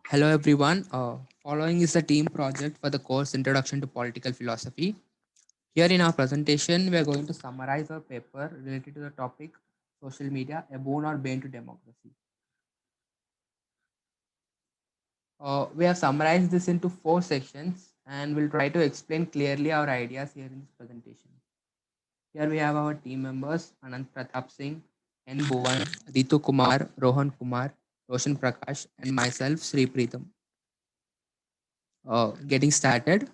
Hello everyone. Following is the team project for the course Introduction to Political Philosophy. Here in our presentation, we are going to summarize our paper related to the topic social media, a boon or bane to democracy. We have summarized this into four sections and we'll try to explain clearly our ideas here in this presentation. Here we have our team members Anant Pratap Singh, N. Bhuvan, Ritu Kumar, Rohan Kumar, Roushan Prakash, and myself, Sree Preetham. Getting started.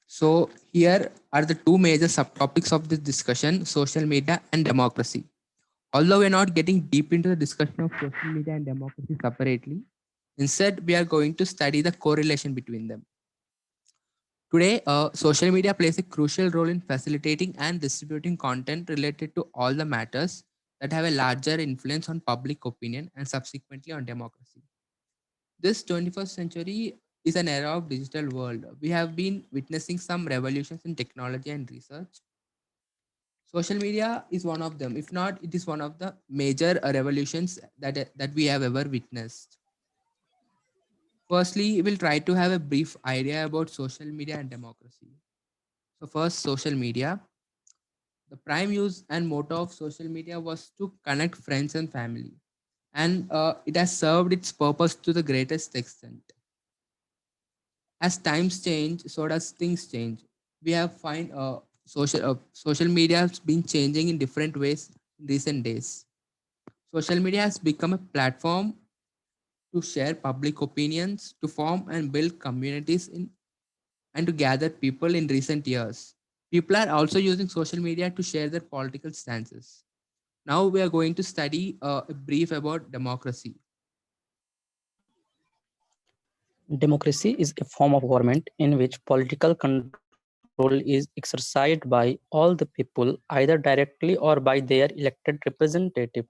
So, here are the two major subtopics of this discussion social media and democracy. Although we're not getting deep into the discussion of social media and democracy separately, instead, we are going to study the correlation between them. Today, social media plays a crucial role in facilitating and distributing content related to all the matters that have a larger influence on public opinion and subsequently on democracy. This 21st century is an era of digital world. We have been witnessing some revolutions in technology and research. Social media is one of them. If not, it is one of the major revolutions that we have ever witnessed. Firstly, we'll try to have a brief idea about social media and democracy. So first, social media. The prime use and motto of social media was to connect friends and family, and it has served its purpose to the greatest extent. As times change, so does things change. We have find social media has been changing in different ways in recent days. Social media has become a platform to share public opinions, to form and build communities in and to gather people in recent years. People are also using social media to share their political stances. Now we are going to study a brief about democracy. Democracy is a form of government in which political control is exercised by all the people, either directly or by their elected representative.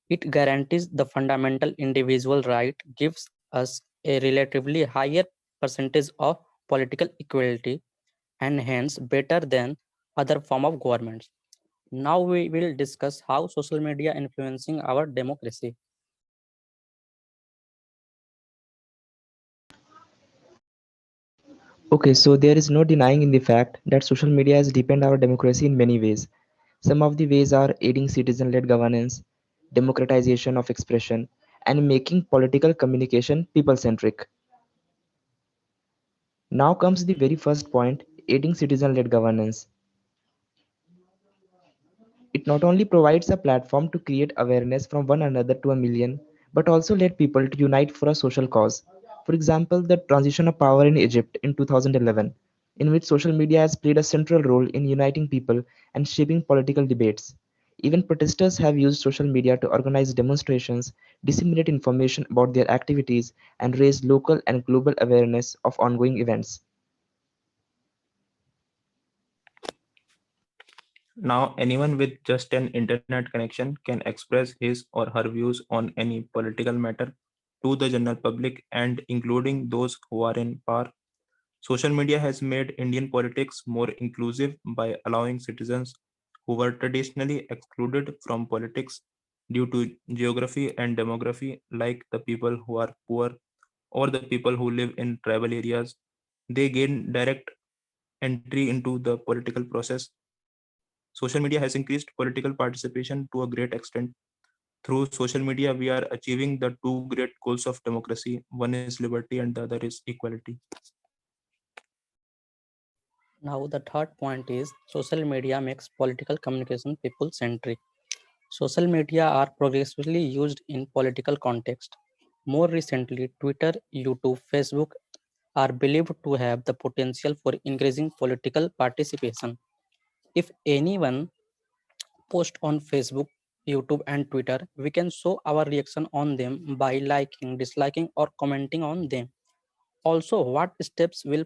It guarantees the fundamental individual right, gives us a relatively higher percentage of political equality, and hence better than other form of governments. Now we will discuss how social media influencing our democracy. Okay, so there is no denying in the fact that social media has deepened our democracy in many ways. Some of the ways are aiding citizen led governance, democratization of expression, and making political communication people centric. Now comes the very first point aiding citizen led governance. It not only provides a platform to create awareness from one another to a million, but also led people to unite for a social cause. For example, the transition of power in Egypt in 2011, in which social media has played a central role in uniting people and shaping political debates. Even protesters have used social media to organize demonstrations, disseminate information about their activities, and raise local and global awareness of ongoing events. Now, anyone with just an internet connection can express his or her views on any political matter to the general public and including those who are in power. Social media has made Indian politics more inclusive by allowing citizens who were traditionally excluded from politics due to geography and demography, like the people who are poor or the people who live in tribal areas, they gain direct entry into the political process. Social media has increased political participation to a great extent. Through social media, we are achieving the two great goals of democracy. One is liberty, and the other is equality. Now the third point is social media makes political communication people centric. Social media are progressively used in political context. More recently, Twitter, YouTube, Facebook are believed to have the potential for increasing political participation. If anyone posts on Facebook, YouTube, and Twitter, we can show our reaction on them by liking, disliking, or commenting on them. Also, what steps will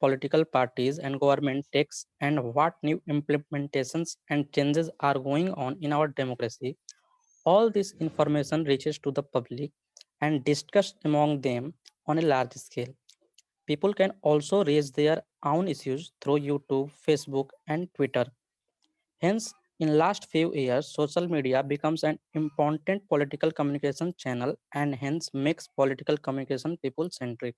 political parties and government takes and what new implementations and changes are going on in our democracy. All this information reaches to the public and discussed among them on a large scale. People can also raise their own issues through YouTube, Facebook, and Twitter. Hence, In last few years, social media becomes an important political communication channel and hence makes political communication people centric.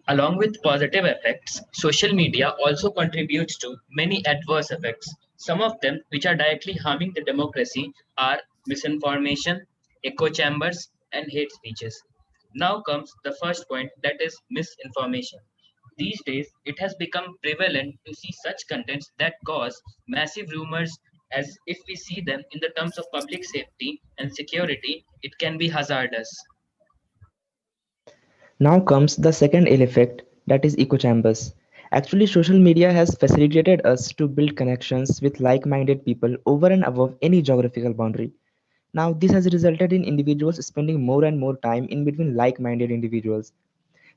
Along with positive effects, social media also contributes to many adverse effects. Some of them, which are directly harming the democracy, are misinformation, echo chambers, and hate speeches. Now comes the first point, that is misinformation. These days, it has become prevalent to see such contents that cause massive rumors, as if we see them in the terms of public safety and security, it can be hazardous. Now comes the second ill effect, that is echo chambers. Actually, social media has facilitated us to build connections with like minded people over and above any geographical boundary. Now, this has resulted in individuals spending more and more time in between like minded individuals,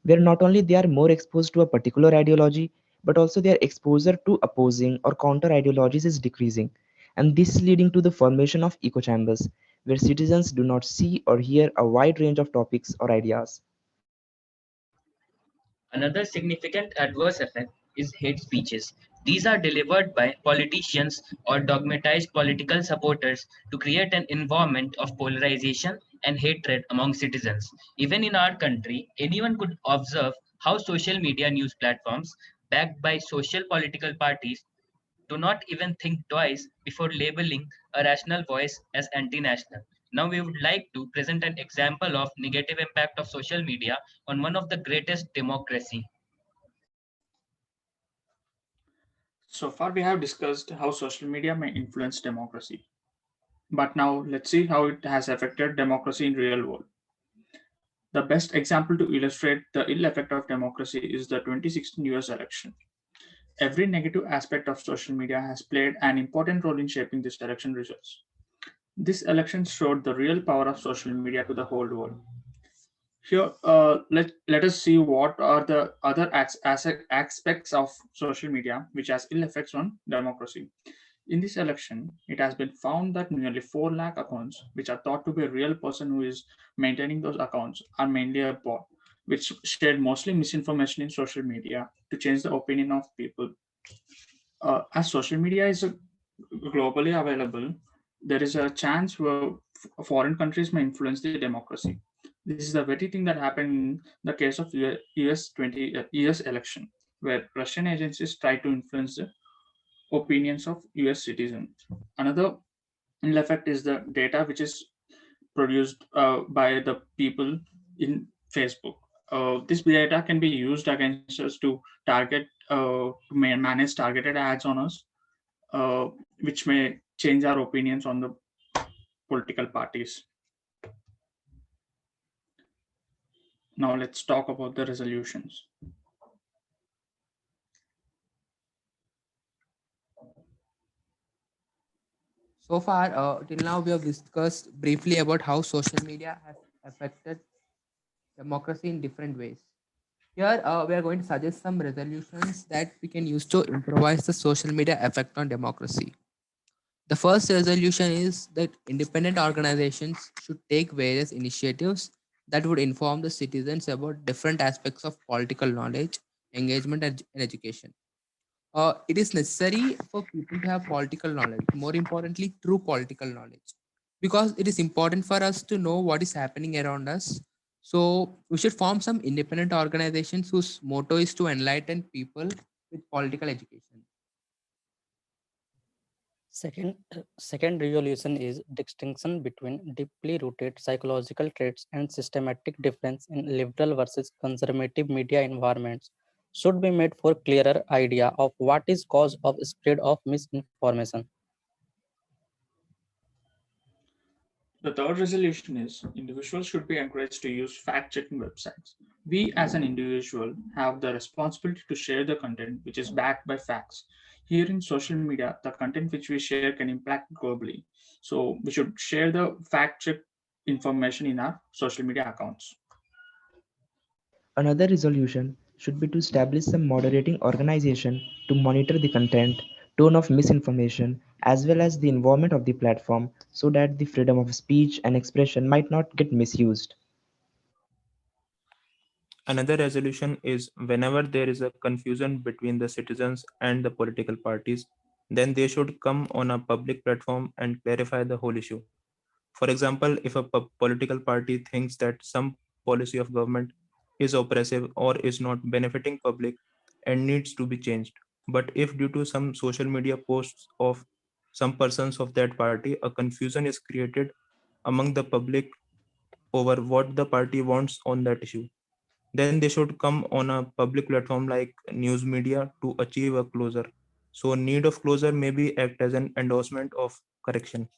where not only they are more exposed to a particular ideology, but also their exposure to opposing or counter ideologies is decreasing. And this is leading to the formation of echo chambers, where citizens do not see or hear a wide range of topics or ideas. Another significant adverse effect is hate speeches. These are delivered by politicians or dogmatized political supporters to create an environment of polarization and hatred among citizens. Even in our country, anyone could observe how social media news platforms, backed by social political parties, do not even think twice before labeling a rational voice as anti-national. Now we would like to present an example of negative impact of social media on one of the greatest democracy. So far, we have discussed how social media may influence democracy. But now let's see how it has affected democracy in real world. The best example to illustrate the ill effect of democracy is the 2016 US election. Every negative aspect of social media has played an important role in shaping this election results. This election showed the real power of social media to the whole world. Here, let us see what are the other aspects of social media which has ill effects on democracy. In this election, it has been found that nearly 4 lakh accounts, which are thought to be a real person who is maintaining those accounts, are mainly a bot, which shared mostly misinformation in social media to change the opinion of people. As social media is globally available, there is a chance where foreign countries may influence the democracy. This is the very thing that happened in the case of US election, where Russian agencies tried to influence the opinions of US citizens. Another ill effect is the data which is produced by the people in Facebook. This data can be used against us to manage targeted ads on us, uh, which may change our opinions on the political parties. Now let's talk about the resolutions. So far, till now, we have discussed briefly about how social media has affected democracy in different ways. Here, we are going to suggest some resolutions that we can use to improvise the social media effect on democracy. The first resolution is that independent organizations should take various initiatives that would inform the citizens about different aspects of political knowledge, engagement, and education. It is necessary for people to have political knowledge, more importantly, true political knowledge, because it is important for us to know what is happening around us. So, we should form some independent organizations whose motto is to enlighten people with political education. Second resolution is distinction between deeply rooted psychological traits and systematic difference in liberal versus conservative media environments should be made for clearer idea of what is cause of spread of misinformation. The third resolution is individuals should be encouraged to use fact checking websites. We, as an individual, have the responsibility to share the content which is backed by facts. Here in social media, the content which we share can impact globally. So, we should share the fact check information in our social media accounts. Another resolution should be to establish some moderating organization to monitor the content, tone of misinformation, as well as the environment of the platform so that the freedom of speech and expression might not get misused. Another resolution is whenever there is a confusion between the citizens and the political parties, then they should come on a public platform and clarify the whole issue. For example, if a political party thinks that some policy of government is oppressive or is not benefiting public and needs to be changed, but if due to some social media posts of some persons of that party, a confusion is created among the public over what the party wants on that issue, then they should come on a public platform like news media to achieve a closure. So need of closure may be act as an endorsement of correction.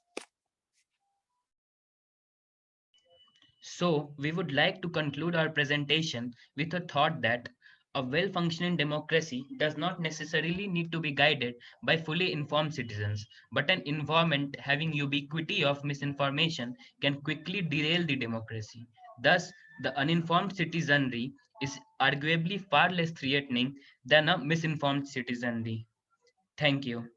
So, we would like to conclude our presentation with a thought that a well functioning democracy does not necessarily need to be guided by fully informed citizens, but an environment having ubiquity of misinformation can quickly derail the democracy. Thus, the uninformed citizenry is arguably far less threatening than a misinformed citizenry. Thank you.